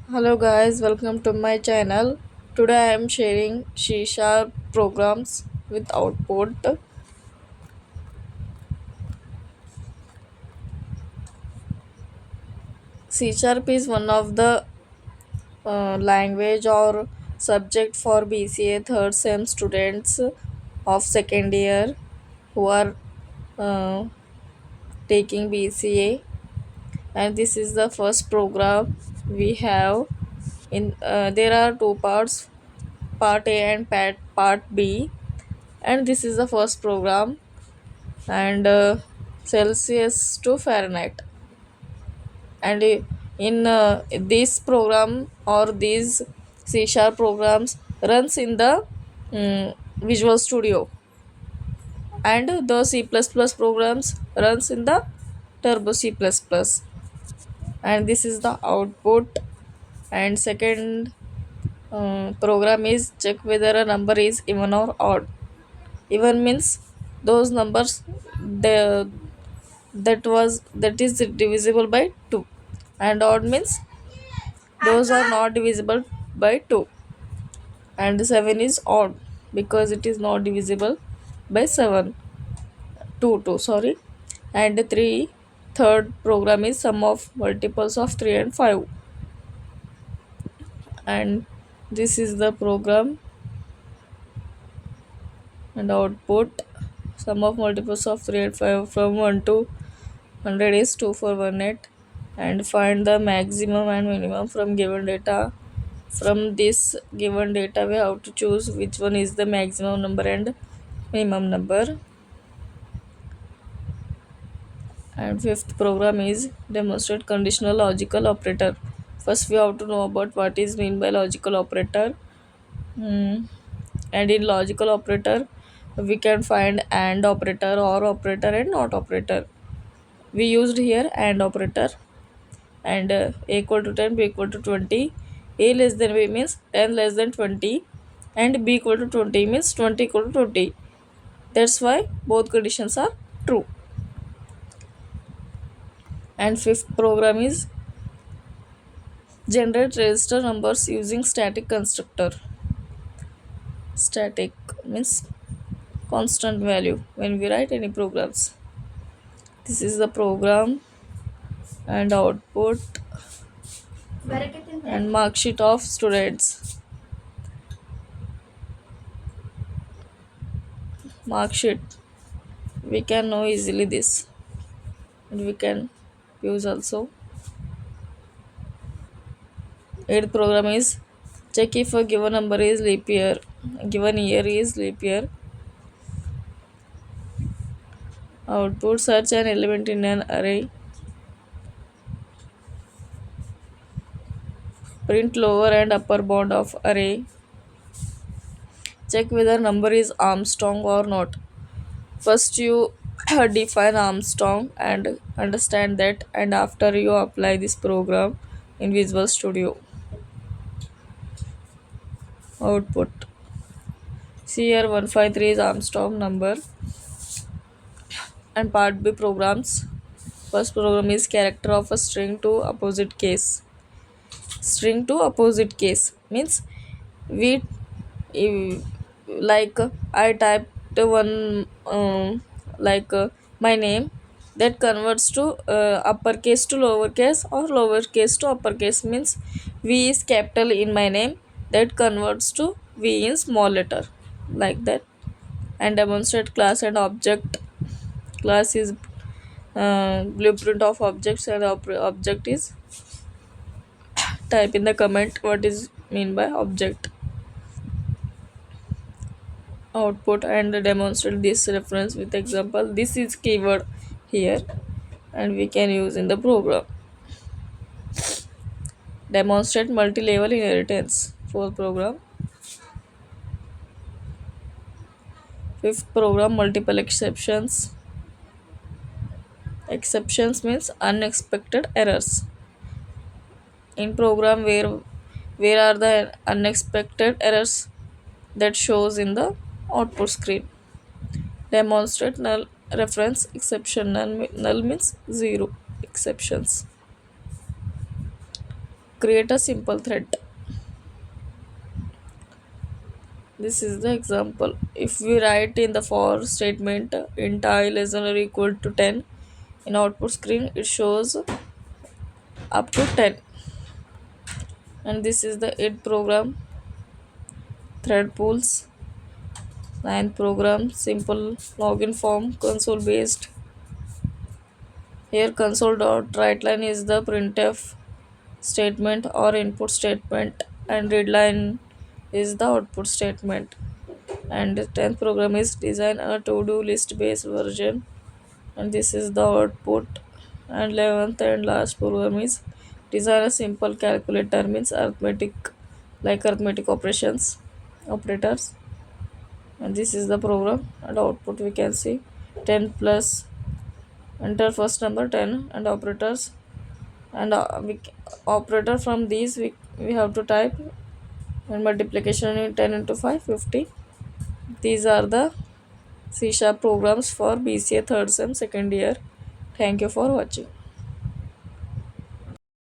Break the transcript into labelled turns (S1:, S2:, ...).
S1: Hello guys, welcome to my channel. Today I am sharing C# programs with output. C# is one of the language or subject for BCA third sem students of second year who are uh, taking BCA, and this is the first program we have. There are two parts, part A and part B, and this is the first program and Celsius to Fahrenheit. And in this program or these C sharp programs runs in the Visual Studio, and the C++ programs runs in the Turbo C++. And this is the output. And second program is check whether a number is even or odd. Even means those numbers the that is divisible by 2, and odd means those are not divisible by 2, and 7 is odd because it is not divisible by 7, 2 2 sorry. And 3, third program is sum of multiples of 3 and 5, and this is the program. And output, sum of multiples of 3 and 5 from 1 to 100 is 2418, and find the maximum and minimum from given data. From this given data we have to choose which one is the maximum number and minimum number. And fifth program is demonstrate conditional logical operator. First we have to know about what is mean by logical operator. Hmm. And in logical operator we can find and operator, or operator, and not operator. We used here and operator. And a equal to 10, b equal to 20, a less than b means 10 less than 20, and b equal to 20 means 20 equal to 20. That's why both conditions are true. And fifth program is generate register numbers using static constructor. Static means constant value when we write any programs. This is the program. And output and mark sheet of students. Mark sheet, we can know easily this, and we can use also. Eighth program is check if a given number is leap year, given year is leap year. Output, search an element in an array, print lower and upper bound of array, check whether number is Armstrong or not. First you define Armstrong and understand that, and after you apply this program in Visual Studio. Output, see here 153 is Armstrong number. And part B programs. First program is character of a string to opposite case. String to opposite case means we if- like I typed one my name, that converts to uppercase to lowercase, or lowercase to uppercase means V is capital in my name, that converts to V in small letter, like that. And demonstrate class and object. Class is blueprint of objects, and object is type in the comment what is mean by object. Output and demonstrate this reference with example. This is keyword here, and we can use in the program. Demonstrate multi-level inheritance. Fourth program. Fifth program, multiple exceptions. Exceptions means unexpected errors. In program where are the unexpected errors, that shows in the output screen. Demonstrate null reference exception. Null means zero exceptions. Create a simple thread. This is the example. If we write in the for statement int I less than or equal to 10, in output screen it shows up to 10. And this is the 8 program, thread pools, 9 program, simple login form, console based. Here console dot write line is the printf statement or input statement, and read line is the output statement. And the 10th program is design a to-do list based version, and this is the output. And 11th and last program is design a simple calculator, means arithmetic, like arithmetic operators, and this is the program. And output we can see 10 plus, enter first number 10 and operators, and operator from these we have to type, and multiplication in 10 into 5 50. These are the C# programs for BCA third sem second year. Thank you for watching.